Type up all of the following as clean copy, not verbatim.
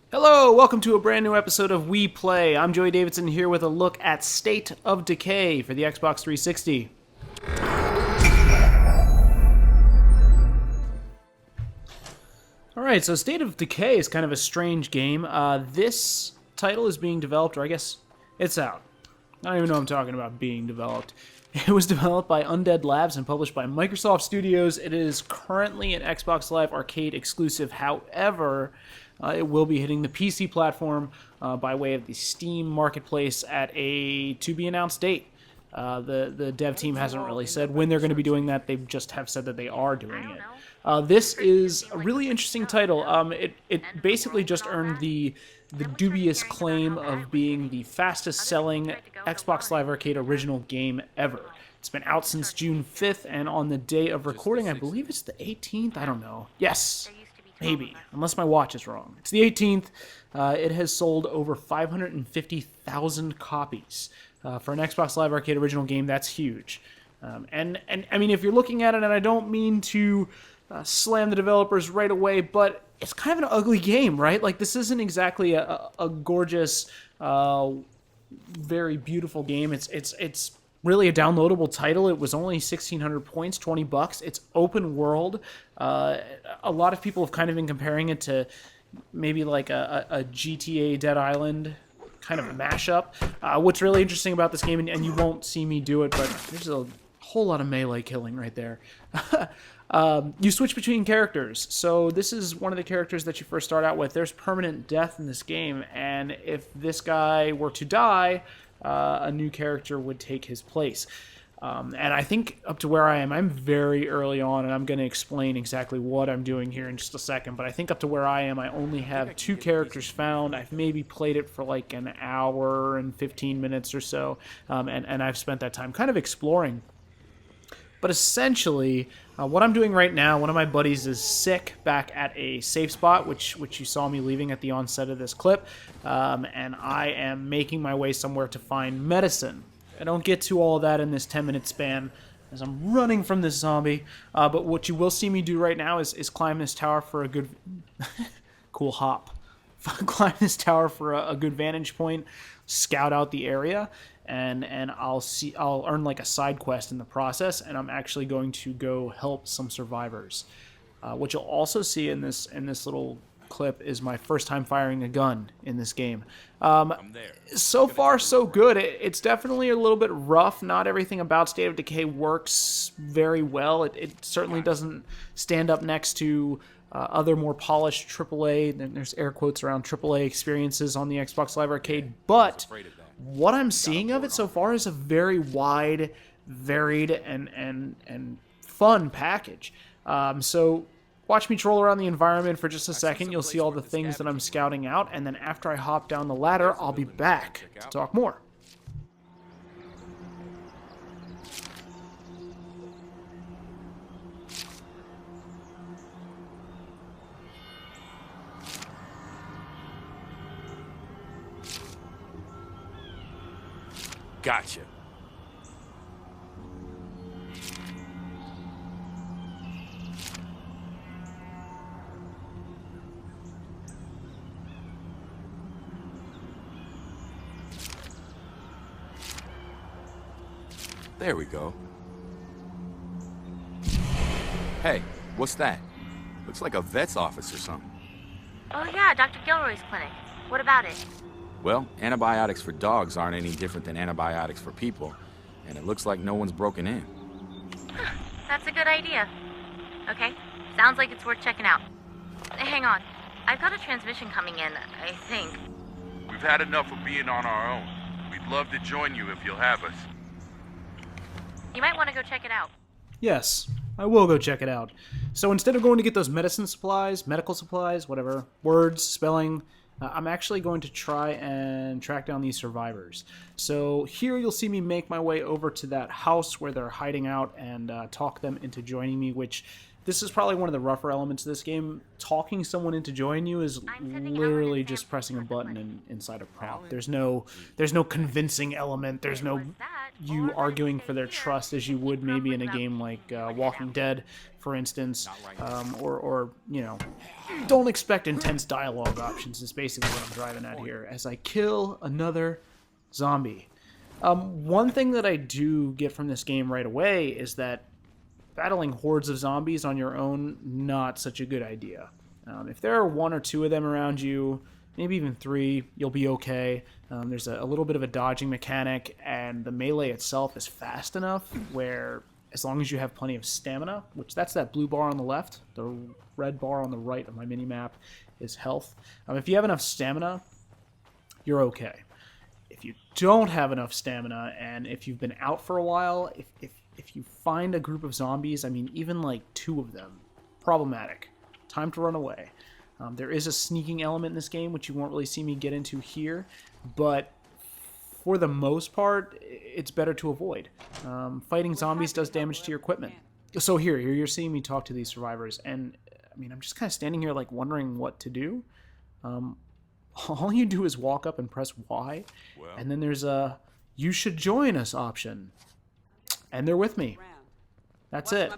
Hello, welcome to a brand new episode of We Play. I'm Joey Davidson here with a look at State of Decay for the Xbox 360. Alright, so State of Decay is kind of a strange game. This title is being developed, or I guess it's out. I don't even know what I'm talking about being developed. It was developed by Undead Labs and published by Microsoft Studios. It is currently an Xbox Live Arcade exclusive. However, it will be hitting the PC platform by way of the Steam Marketplace at a to-be-announced date. The dev team hasn't really said when they're going to be doing that. They just have said that they are doing it. This is a really interesting title. It basically just earned the dubious claim of being the fastest-selling Xbox Live Arcade original game ever. It's been out since June 5th, and on the day of recording, I believe it's the 18th? I don't know. Yes, maybe, unless my watch is wrong. It's the 18th. It has sold over 550,000 copies. For an Xbox Live Arcade original game, that's huge. And I mean, if you're looking at it, and I don't mean to slam the developers right away, but it's kind of an ugly game, right? Like, this isn't exactly a gorgeous, very beautiful game. It's really a downloadable title. It was only 1,600 points, $20. It's open world. A lot of people have kind of been comparing it to maybe like a GTA Dead Island kind of a mashup. What's really interesting about this game, and you won't see me do it, but there's a whole lot of melee killing right there. You switch between characters. So this is one of the characters that you first start out with. There's permanent death in this game, and if this guy were to die, a new character would take his place. And I think up to where I am, I'm very early on, and I'm going to explain exactly what I'm doing here in just a second, but I think up to where I am, I only have 2 characters found. I've maybe played it for like an hour and 15 minutes or so, and I've spent that time kind of exploring. But essentially, what I'm doing right now, one of my buddies is sick back at a safe spot, which you saw me leaving at the onset of this clip, and I am making my way somewhere to find medicine. I don't get to all of that in this 10-minute span as I'm running from this zombie, but what you will see me do right now is climb this tower for a good... cool hop. Climb this tower for a good vantage point, scout out the area, and I'll earn like a side quest in the process, and I'm actually going to go help some survivors. What you'll also see in this little clip is my first time firing a gun in this game. So far, so good. It's definitely a little bit rough. Not everything about State of Decay works very well. It certainly doesn't stand up next to other more polished AAA, there's air quotes around AAA experiences on the Xbox Live Arcade, but what I'm seeing of it so far is a very wide, varied, and fun package. So watch me troll around the environment for just a second. You'll see all the things that I'm scouting out, and then after I hop down the ladder, I'll be back to talk more. Gotcha. There we go. Hey, what's that? Looks like a vet's office or something. Oh yeah, Dr. Gilroy's clinic. What about it? Well, antibiotics for dogs aren't any different than antibiotics for people, and it looks like no one's broken in. That's a good idea. Okay, sounds like it's worth checking out. Hang on, I've got a transmission coming in, I think. We've had enough of being on our own. We'd love to join you if you'll have us. You might want to go check it out. Yes, I will go check it out. So instead of going to get those medicine supplies, medical supplies, whatever, words, spelling, I'm actually going to try and track down these survivors. So here you'll see me make my way over to that house where they're hiding out and talk them into joining me, which this is probably one of the rougher elements of this game. Talking someone into join you is literally just pressing a button inside a prompt. There's no convincing element. There's no you arguing for their trust as you would maybe in a game like Walking Dead, for instance, or you know, don't expect intense dialogue options is basically what I'm driving at here. As I kill another zombie. One thing that I do get from this game right away is that battling hordes of zombies on your own, not such a good idea. If there are 1 or 2 of them around you, maybe even 3, you'll be okay. There's a little bit of a dodging mechanic, and the melee itself is fast enough where as long as you have plenty of stamina, which that's that blue bar on the left, the red bar on the right of my mini-map is health. If you have enough stamina, you're okay. If you don't have enough stamina, and if you've been out for a while, if you find a group of zombies, I mean, even like 2 of them, problematic. Time to run away. There is a sneaking element in this game, which you won't really see me get into here, but for the most part, it's better to avoid. Fighting zombies does damage to your equipment. So here you're seeing me talk to these survivors, and I mean, I'm just kind of standing here like wondering what to do. All you do is walk up and press Y, and then there's a "you should join us" option. And they're with me. That's it.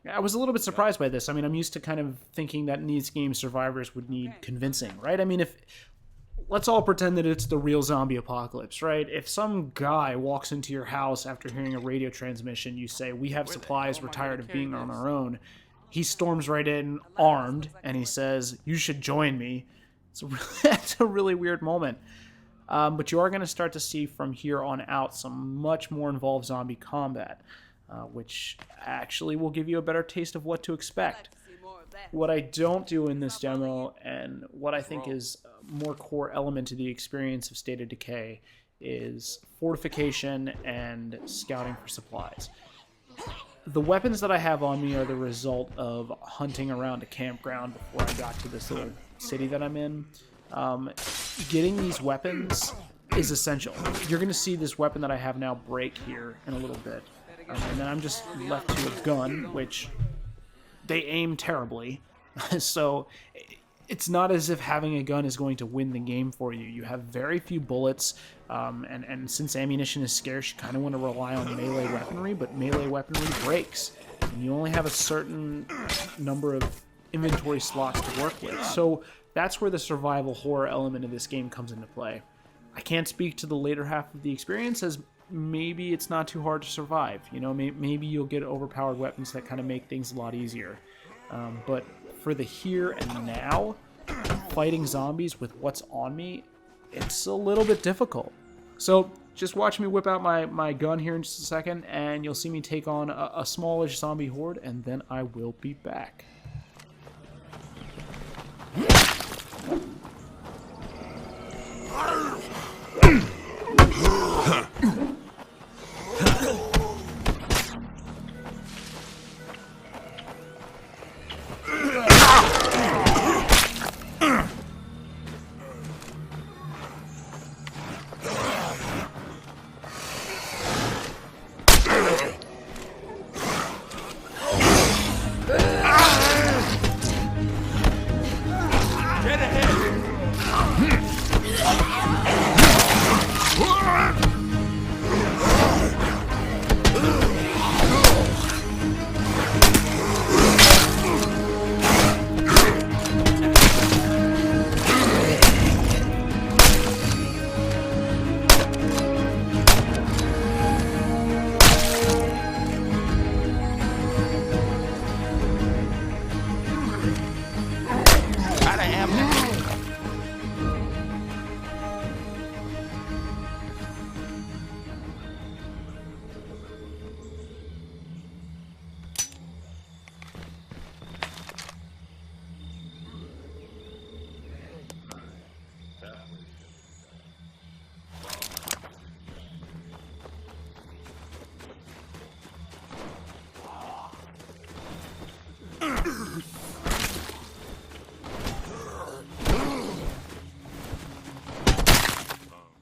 I was a little bit surprised by this. I mean, I'm used to kind of thinking that in these games, survivors would need convincing, right? I mean, let's all pretend that it's the real zombie apocalypse, right? If some guy walks into your house after hearing a radio transmission, you say, "We have supplies, we're tired of being on our own." He storms right in, armed, and he says, "You should join me." That's a really weird moment. But you are going to start to see from here on out some much more involved zombie combat, which actually will give you a better taste of what to expect. What I don't do in this demo, and what I think is a more core element to the experience of State of Decay, is fortification and scouting for supplies. The weapons that I have on me are the result of hunting around a campground before I got to this little city that I'm in. Getting these weapons is essential. You're going to see this weapon that I have now break here in a little bit. And then I'm just left to a gun, which they aim terribly. So it's not as if having a gun is going to win the game for you. You have very few bullets, and since ammunition is scarce, you kind of want to rely on melee weaponry, but melee weaponry breaks. And you only have a certain number of inventory slots to work with. So that's where the survival horror element of this game comes into play. I can't speak to the later half of the experience, as maybe it's not too hard to survive. You know, maybe you'll get overpowered weapons that kind of make things a lot easier. But for the here and now, fighting zombies with what's on me, it's a little bit difficult. So just watch me whip out my gun here in just a second, and you'll see me take on a smallish zombie horde, and then I will be back.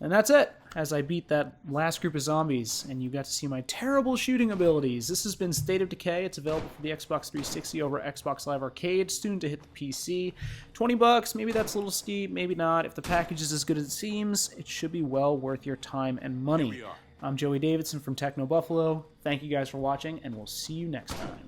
And that's it. as I beat that last group of zombies, and you got to see my terrible shooting abilities. This has been State of Decay. It's available for the Xbox 360 over Xbox Live Arcade, soon to hit the PC. $20, maybe that's a little steep, maybe not. If the package is as good as it seems, it should be well worth your time and money. Here we are. I'm Joey Davidson from Techno Buffalo. Thank you guys for watching, and we'll see you next time.